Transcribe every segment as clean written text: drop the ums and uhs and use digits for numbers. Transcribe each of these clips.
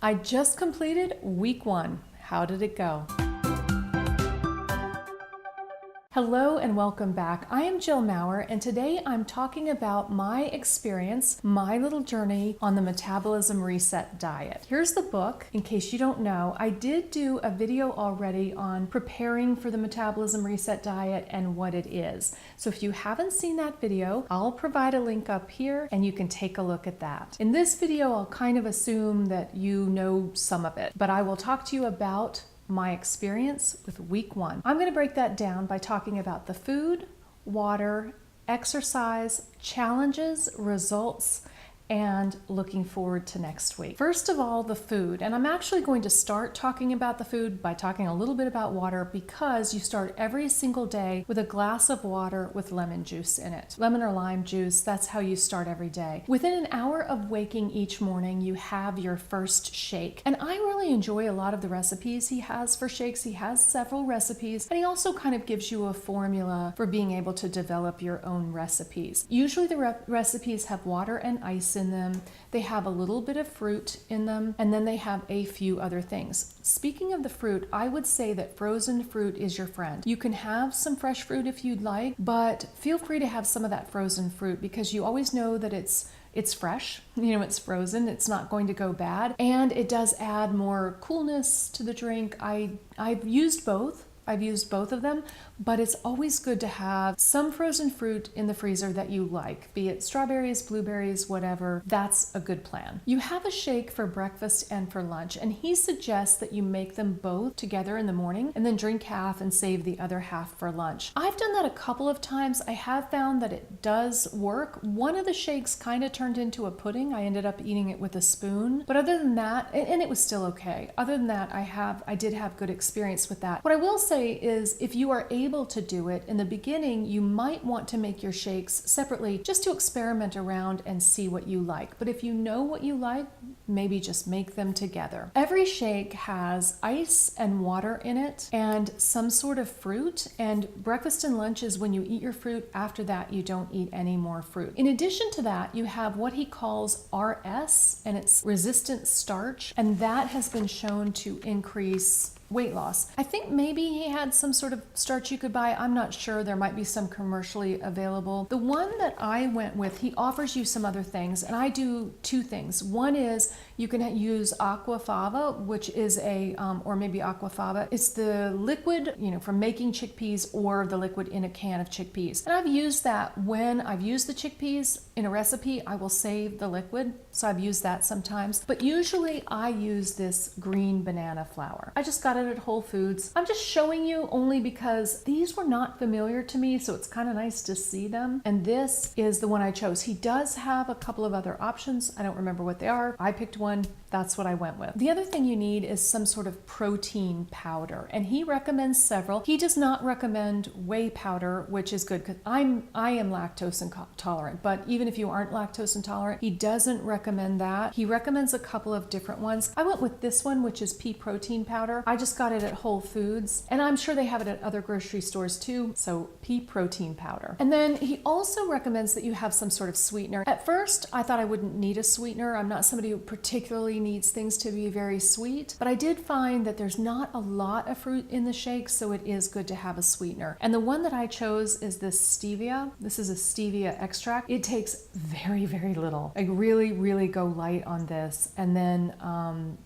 I just completed week 1. How did it go? Hello and welcome back. I am Jill Maurer, and today I'm talking about my experience, my little journey on the Metabolism Reset Diet. Here's the book. In case you don't know, I did do a video already on preparing for the Metabolism Reset Diet and what it is. So if you haven't seen that video, I'll provide a link up here and you can take a look at that. In this video, I'll kind of assume that you know some of it, but I will talk to you about my experience with week 1. I'm going to break that down by talking about the food, water, exercise, challenges, results, and looking forward to next week. First of all, the food. And I'm actually going to start talking about the food by talking a little bit about water, because you start every single day with a glass of water with lemon juice in it. Lemon or lime juice, that's how you start every day. Within an hour of waking each morning, you have your first shake. And I really enjoy a lot of the recipes he has for shakes. He has several recipes, and he also kind of gives you a formula for being able to develop your own recipes. Usually the recipes have water and ice in them. They have a little bit of fruit in them, and then they have a few other things. Speaking of the fruit, I would say that frozen fruit is your friend. You can have some fresh fruit if you'd like, but feel free to have some of that frozen fruit, because you always know that it's fresh, it's frozen, it's not going to go bad, and it does add more coolness to the drink. I've used both. I've used both of them, but it's always good to have some frozen fruit in the freezer that you like, be it strawberries, blueberries, whatever. That's a good plan. You have a shake for breakfast and for lunch, and he suggests that you make them both together in the morning and then drink half and save the other half for lunch. I've done that a couple of times. I have found that it does work. One of the shakes kind of turned into a pudding. I ended up eating it with a spoon, but other than that, and it was still okay. Other than that, I did have good experience with that. What I will say is, if you are able to do it in the beginning, you might want to make your shakes separately just to experiment around and see what you like. But if you know what you like, maybe just make them together. Every shake has ice and water in it and some sort of fruit, and breakfast and lunch is when you eat your fruit. After that, you don't eat any more fruit. In addition to that, you have what he calls RS, and it's resistant starch, and that has been shown to increase weight loss. I think maybe he had some sort of starch you could buy. I'm not sure. There might be some commercially available. The one that I went with, he offers you some other things, and I do two things. One is you can use aquafaba, which is or maybe aquafaba. It's the liquid, from making chickpeas, or the liquid in a can of chickpeas. And I've used that when I've used the chickpeas in a recipe. I will save the liquid, so I've used that sometimes. But usually I use this green banana flour. I just got it at Whole Foods. I'm just showing you only because these were not familiar to me, so it's kind of nice to see them. And this is the one I chose. He does have a couple of other options. I don't remember what they are. I picked one. That's what I went with. The other thing you need is some sort of protein powder, and he recommends several. He does not recommend whey powder, which is good because I am lactose intolerant, but even if you aren't lactose intolerant, he doesn't recommend that. He recommends a couple of different ones. I went with this one, which is pea protein powder. I just got it at Whole Foods, and I'm sure they have it at other grocery stores too, so pea protein powder. And then he also recommends that you have some sort of sweetener. At first, I thought I wouldn't need a sweetener. I'm not somebody who particularly needs things to be very sweet, but I did find that there's not a lot of fruit in the shake, so it is good to have a sweetener. And the one that I chose is this stevia. This is a stevia extract. It takes very, very little. I really, really go light on this, and then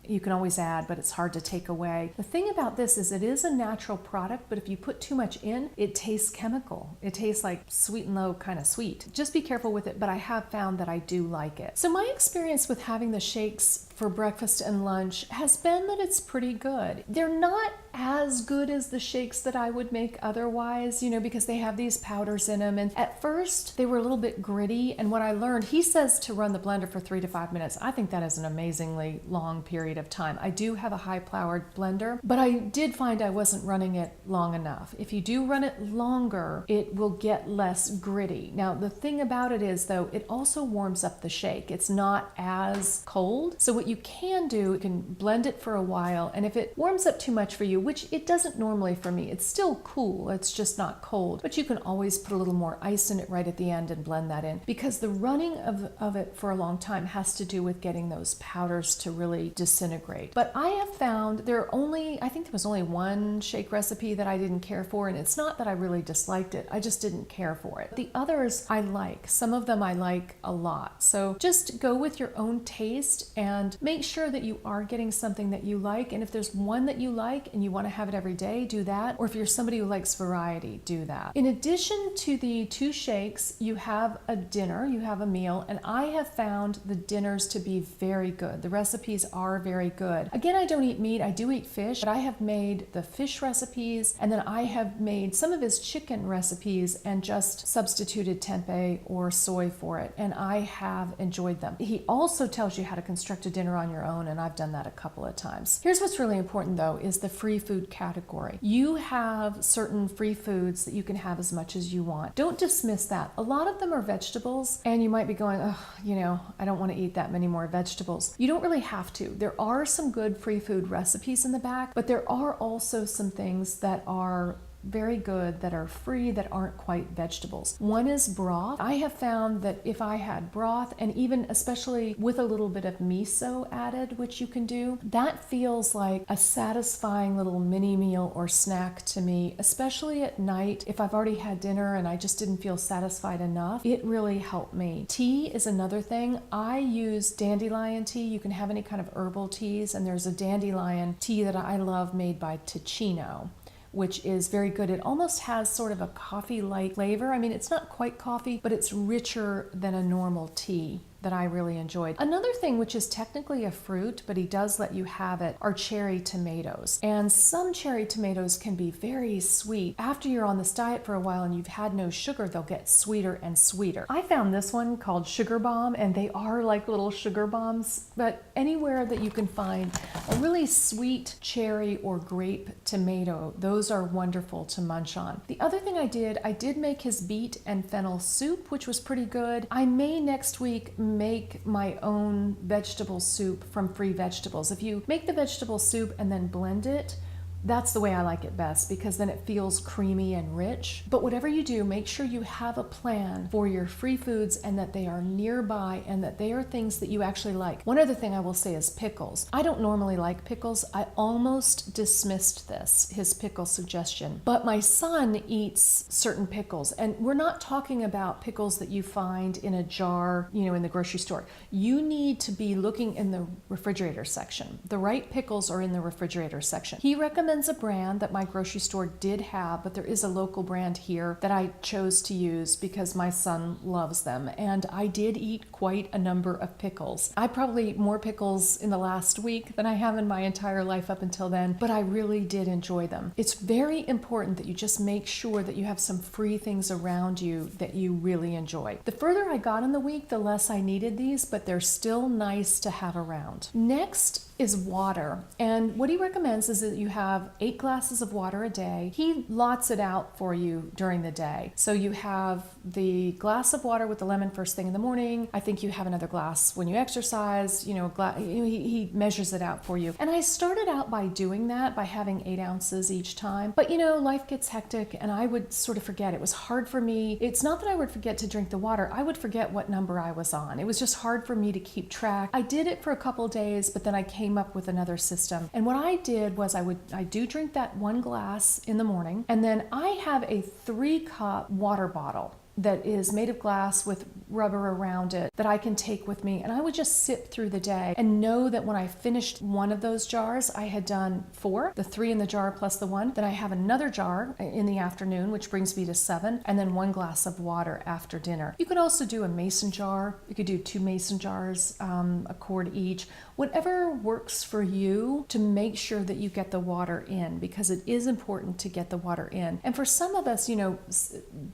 you can always add, but it's hard to take away. The thing about this is it is a natural product, but if you put too much in, it tastes chemical. It tastes like sweet and low kind of sweet. Just be careful with it, but I have found that I do like it. So my experience with having the shakes for breakfast and lunch has been that it's pretty good. They're not as good as the shakes that I would make otherwise, because they have these powders in them. And at first they were a little bit gritty. And what I learned, he says to run the blender for 3 to 5 minutes. I think that is an amazingly long period of time. I do have a high-powered blender, but I did find I wasn't running it long enough. If you do run it longer, it will get less gritty. Now, the thing about it is, though, it also warms up the shake. It's not as cold. So what you can do, you can blend it for a while, and if it warms up too much for you, which it doesn't normally for me, it's still cool, it's just not cold, but you can always put a little more ice in it right at the end and blend that in, because the running of it for a long time has to do with getting those powders to really dissipate disintegrate. But I have found I think there was only one shake recipe that I didn't care for, and it's not that I really disliked it, I just didn't care for it. The others I like. Some of them I like a lot. So just go with your own taste and make sure that you are getting something that you like. And if there's one that you like and you want to have it every day, do that. Or if you're somebody who likes variety, do that. In addition to the 2 shakes, you have a dinner, you have a meal, and I have found the dinners to be very good. The recipes are very good. Again, I don't eat meat, I do eat fish, but I have made the fish recipes, and then I have made some of his chicken recipes and just substituted tempeh or soy for it, and I have enjoyed them. He also tells you how to construct a dinner on your own, and I've done that a couple of times. Here's what's really important though, is the free food category. You have certain free foods that you can have as much as you want. Don't dismiss that. A lot of them are vegetables, and you might be going, oh, you know, I don't want to eat that many more vegetables. You don't really have to. There are some good free food recipes in the back, but there are also some things that are very good that are free that aren't quite vegetables. One is broth. I have found that if I had broth, and even especially with a little bit of miso added, which you can do, that feels like a satisfying little mini meal or snack to me, especially at night. If I've already had dinner and I just didn't feel satisfied enough, it really helped me. Tea is another thing. I use dandelion tea. You can have any kind of herbal teas, and there's a dandelion tea that I love made by Ticino, which is very good. It almost has sort of a coffee-like flavor. I mean, it's not quite coffee, but it's richer than a normal tea that I really enjoyed. Another thing, which is technically a fruit, but he does let you have it, are cherry tomatoes. And some cherry tomatoes can be very sweet. After you're on this diet for a while and you've had no sugar, they'll get sweeter and sweeter. I found this one called Sugar Bomb, and they are like little sugar bombs, but anywhere that you can find a really sweet cherry or grape tomato, those are wonderful to munch on. The other thing I did make his beet and fennel soup, which was pretty good. I may next week make my own vegetable soup from free vegetables. If you make the vegetable soup and then blend it, that's the way I like it best, because then it feels creamy and rich. But whatever you do, make sure you have a plan for your free foods and that they are nearby and that they are things that you actually like. One other thing I will say is pickles. I don't normally like pickles. I almost dismissed his pickle suggestion, but my son eats certain pickles, and we're not talking about pickles that you find in a jar, you know, in the grocery store. You need to be looking in the refrigerator section. The right pickles are in the refrigerator section. He recommends a brand that my grocery store did have, but there is a local brand here that I chose to use because my son loves them, and I did eat quite a number of pickles. I probably ate more pickles in the last week than I have in my entire life up until then, but I really did enjoy them. It's very important that you just make sure that you have some free things around you that you really enjoy. The further I got in the week, the less I needed these, but they're still nice to have around. Next is water, and what he recommends is that you have 8 glasses of water a day. He lots it out for you during the day. So you have the glass of water with the lemon first thing in the morning. I think you have another glass when you exercise, you know, he measures it out for you. And I started out by doing that, by having 8 ounces each time. But you know, life gets hectic and I would sort of forget. It was hard for me. It's not that I would forget to drink the water. I would forget what number I was on. It was just hard for me to keep track. I did it for a couple of days, but then I came up with another system. And what I did was I do drink that 1 glass in the morning, and then I have a 3-cup water bottle that is made of glass with rubber around it that I can take with me, and I would just sip through the day and know that when I finished one of those jars, I had done 4, the 3 in the jar plus the 1. Then I have another jar in the afternoon, which brings me to 7, and then 1 glass of water after dinner. You could also do a mason jar. You could do 2 mason jars, a quart each. Whatever works for you to make sure that you get the water in, because it is important to get the water in. And for some of us, you know,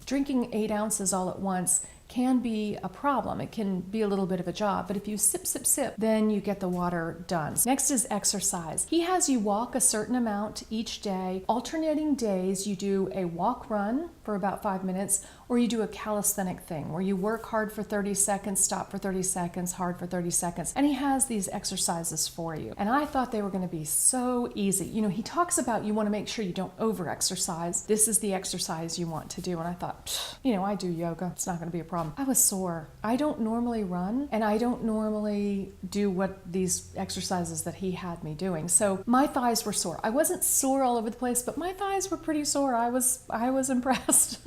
drinking 8 ounces all at once can be a problem. It can be a little bit of a job, but if you sip, sip, sip, then you get the water done. Next is exercise. He has you walk a certain amount each day. Alternating days, you do a walk run for about 5 minutes, or you do a calisthenic thing where you work hard for 30 seconds, stop for 30 seconds, hard for 30 seconds. And he has these exercises for you. And I thought they were going to be so easy. You know, he talks about you want to make sure you don't over-exercise. This is the exercise you want to do. And I thought, you know, I do yoga. It's not going to be a problem. I was sore. I don't normally run, and I don't normally do what these exercises that he had me doing. So my thighs were sore. I wasn't sore all over the place, but my thighs were pretty sore. I was impressed.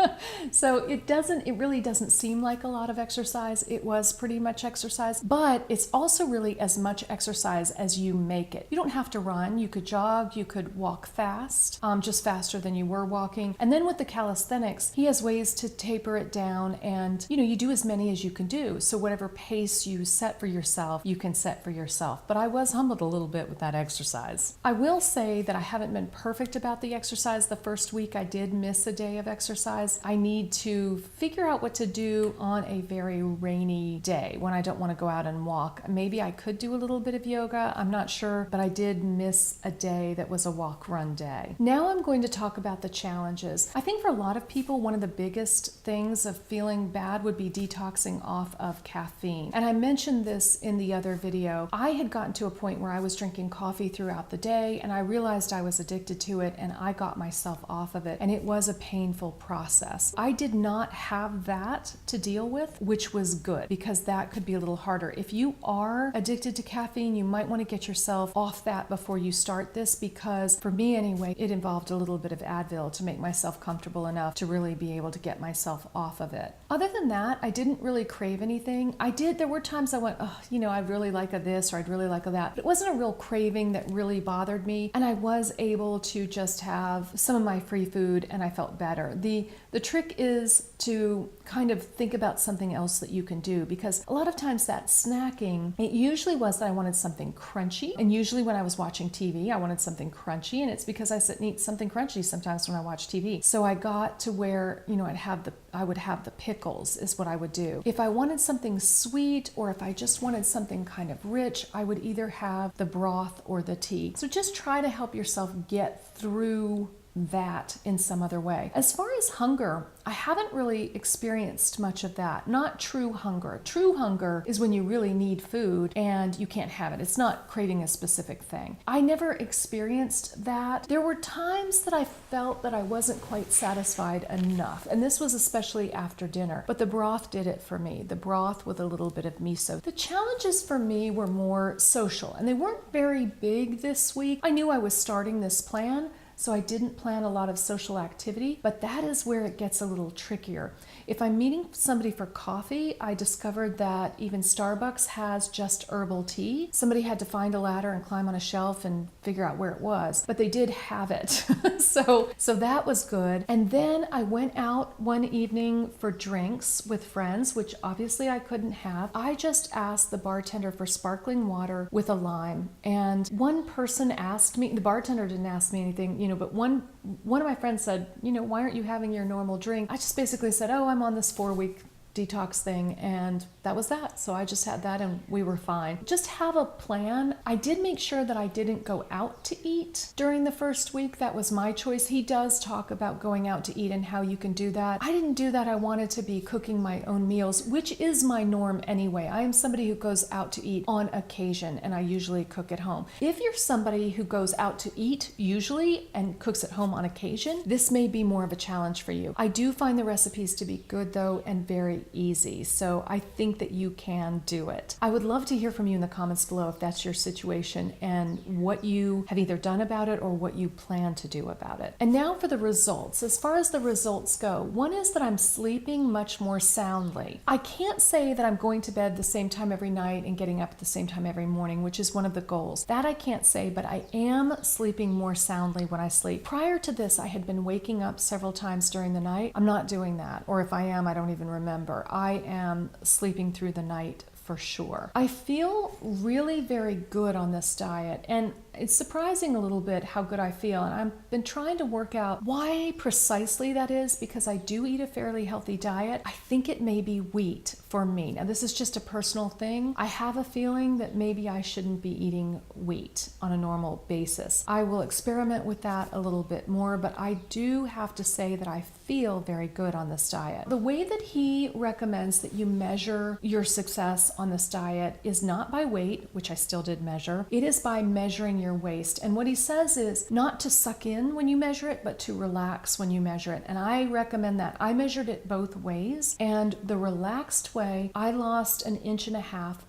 So it really doesn't seem like a lot of exercise. It was pretty much exercise, but it's also really as much exercise as you make it. You don't have to run. You could jog, you could walk fast, just faster than you were walking. And then with the calisthenics, he has ways to taper it down, and you know, you do as many as you can do. So whatever pace you set for yourself, you can set for yourself. But I was humbled a little bit with that exercise. I will say that I haven't been perfect about the exercise. The first week I did miss a day of exercise. I need to figure out what to do on a very rainy day when I don't want to go out and walk. Maybe I could do a little bit of yoga. I'm not sure, but I did miss a day that was a walk-run day. Now I'm going to talk about the challenges. I think for a lot of people, one of the biggest things of feeling bad would be detoxing off of caffeine. And I mentioned this in the other video. I had gotten to a point where I was drinking coffee throughout the day, and I realized I was addicted to it, and I got myself off of it, and it was a painful process. I did not have that to deal with, which was good, because that could be a little harder. If you are addicted to caffeine, you might want to get yourself off that before you start this, because for me anyway, it involved a little bit of Advil to make myself comfortable enough to really be able to get myself off of it. Other than that, I didn't really crave anything. There were times I went, oh, you know, I'd really like a this or I'd really like a that. But it wasn't a real craving that really bothered me, and I was able to just have some of my free food and I felt better. The trick is to kind of think about something else that you can do, because a lot of times that snacking, it usually was that I wanted something crunchy, and usually when I was watching TV, I wanted something crunchy, and it's because I sit and eat something crunchy sometimes when I watch TV. So I got to where, you know, I would have the pickles is what I would do. If I wanted something sweet, or if I just wanted something kind of rich, I would either have the broth or the tea. So just try to help yourself get through that in some other way. As far as hunger, I haven't really experienced much of that. Not true hunger. True hunger is when you really need food and you can't have it. It's not craving a specific thing. I never experienced that. There were times that I felt that I wasn't quite satisfied enough, and this was especially after dinner, but the broth did it for me. The broth with a little bit of miso. The challenges for me were more social, and they weren't very big this week. I knew I was starting this plan, so I didn't plan a lot of social activity, but that is where it gets a little trickier. If I'm meeting somebody for coffee, I discovered that even Starbucks has just herbal tea. Somebody had to find a ladder and climb on a shelf and figure out where it was, but they did have it. So that was good. And then I went out one evening for drinks with friends, which obviously I couldn't have. I just asked the bartender for sparkling water with a lime. And one person asked me, the bartender didn't ask me anything, you know, but one of my friends said, you know, why aren't you having your normal drink? I just basically said, oh, I'm on this 4-week detox thing, and that was that. So I just had that and we were fine. Just have a plan. I did make sure that I didn't go out to eat during the first week. That was my choice. He does talk about going out to eat and how you can do that. I didn't do that. I wanted to be cooking my own meals, which is my norm anyway. I am somebody who goes out to eat on occasion, and I usually cook at home. If you're somebody who goes out to eat usually and cooks at home on occasion, this may be more of a challenge for you. I do find the recipes to be good though, and very easy. So I think that you can do it. I would love to hear from you in the comments below if that's your situation and what you have either done about it or what you plan to do about it. And now for the results. As far as the results go, one is that I'm sleeping much more soundly. I can't say that I'm going to bed the same time every night and getting up at the same time every morning, which is one of the goals. That I can't say, but I am sleeping more soundly when I sleep. Prior to this, I had been waking up several times during the night. I'm not doing that, or if I am, I don't even remember. I am sleeping through the night for sure. I feel really very good on this diet, and it's surprising a little bit how good I feel. And I've been trying to work out why precisely that is, because I do eat a fairly healthy diet. I think it may be wheat for me. Now, this is just a personal thing. I have a feeling that maybe I shouldn't be eating wheat on a normal basis. I will experiment with that a little bit more, but I do have to say that I feel very good on this diet. The way that he recommends that you measure your success on this diet is not by weight, which I still did measure. It is by measuring your waist. And what he says is not to suck in when you measure it, but to relax when you measure it. And I recommend that. I measured it both ways, and the relaxed way, I lost 1.5 inches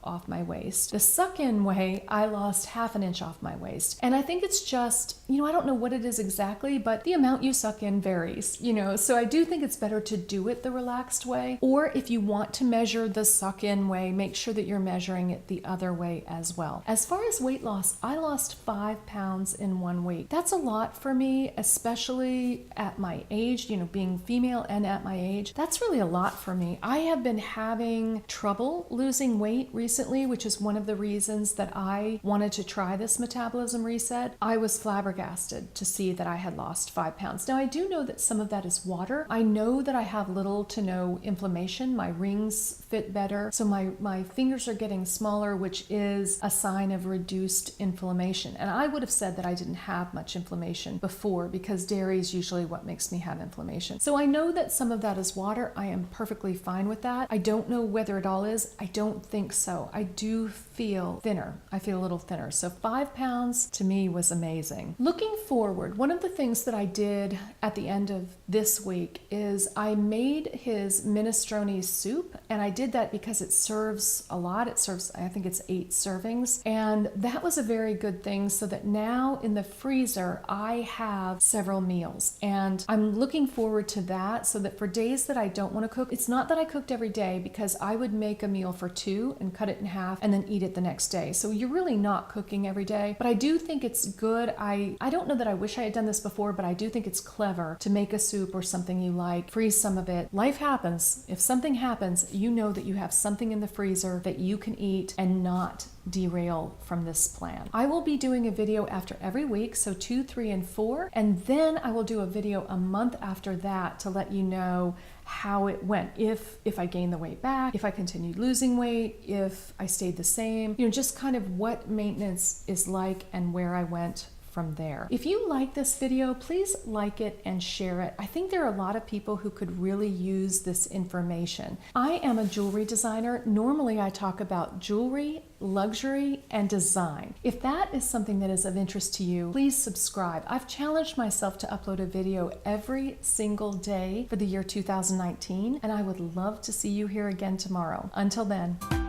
off my waist. The suck in way, I lost 1/2 inch off my waist. And I think it's just, I don't know what it is exactly, but the amount you suck in varies, so I do think it's better to do it the relaxed way. Or if you want to measure the suck in way, make sure that you're measuring it the other way as well. As far as weight loss, I lost 5 pounds in 1 week. That's a lot for me, especially at my age, being female and at my age. That's really a lot for me. I have been having trouble losing weight recently, which is one of the reasons that I wanted to try this metabolism reset. I was flabbergasted to see that I had lost 5 pounds. Now, I do know that some of that is water. I know that I have little to no inflammation. My rings fit better. So my fingers are getting smaller, which is a sign of reduced inflammation. And I would have said that I didn't have much inflammation before, because dairy is usually what makes me have inflammation. So I know that some of that is water. I am perfectly fine with that. I don't know whether it all is. I don't think so. I do feel thinner. I feel a little thinner. So 5 pounds to me was amazing. Looking forward, one of the things that I did at the end of this week is I made his minestrone soup, and I did that because it serves a lot. It serves, I think it's 8 servings, and that was a very good thing, so that now in the freezer I have several meals, and I'm looking forward to that, so that for days that I don't want to cook, it's not that I cooked every day, because I would make a meal for 2 and cut it in half and then eat it the next day. So you're really not cooking every day, but I do think it's good. I don't know that I wish I had done this before, but I do think it's clever to make a soup or something you like, freeze some of it. Life happens. If something happens, you know that you have something in the freezer that you can eat and not derail from this plan. I will be doing a video after every week, so 2, 3, and 4, and then I will do a video a month after that to let you know how it went, if I gained the weight back, if I continued losing weight, if I stayed the same, just kind of what maintenance is like and where I went from there. If you like this video, please like it and share it. I think there are a lot of people who could really use this information. I am a jewelry designer. Normally I talk about jewelry, luxury, and design. If that is something that is of interest to you, please subscribe. I've challenged myself to upload a video every single day for the year 2019, and I would love to see you here again tomorrow. Until then.